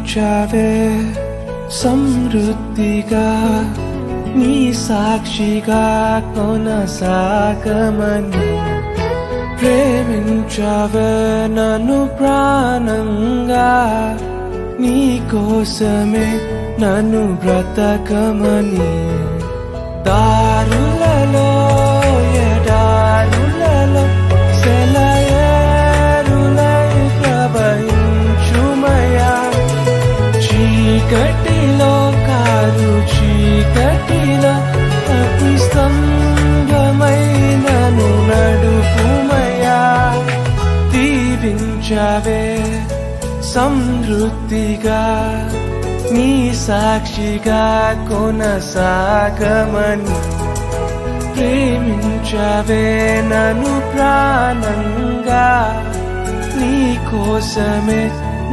దీవించావే సమృద్ధిగా నీ సాక్షిగా కొనసాగమని ప్రేమించావే నన్ను ప్రాణంగా నీ కోసమే నన్ను బ్రతకమని దారులలో ఎడారులలో సెలయేరులై ప్రవహించుమయా చీకటిలో కారు చీకటిలో అతి స్తంభమైనను నడుపుమయా దీవించావే సమృద్ధిగా నీ సాక్షిగా కొనసాగమని ప్రేమించావే నన్ను ప్రాణంగా నీ కోసమే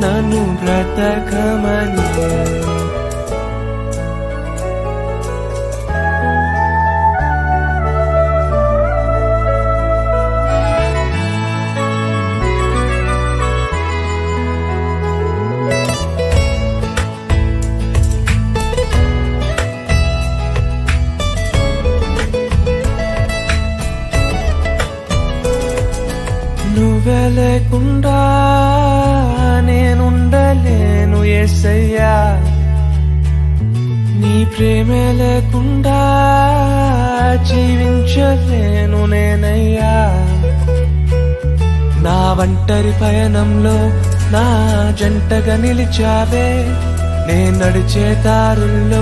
నన్ను బ్రతకమని నువ్వే లేకుండా నేనుండలేను యేసయ్యా నీ ప్రేమే లేకుండా జీవించలేను నేనయ్యా నా ఒంటరి పయనంలో నా జంటగా నిలిచావే నే నడిచే దారుల్లో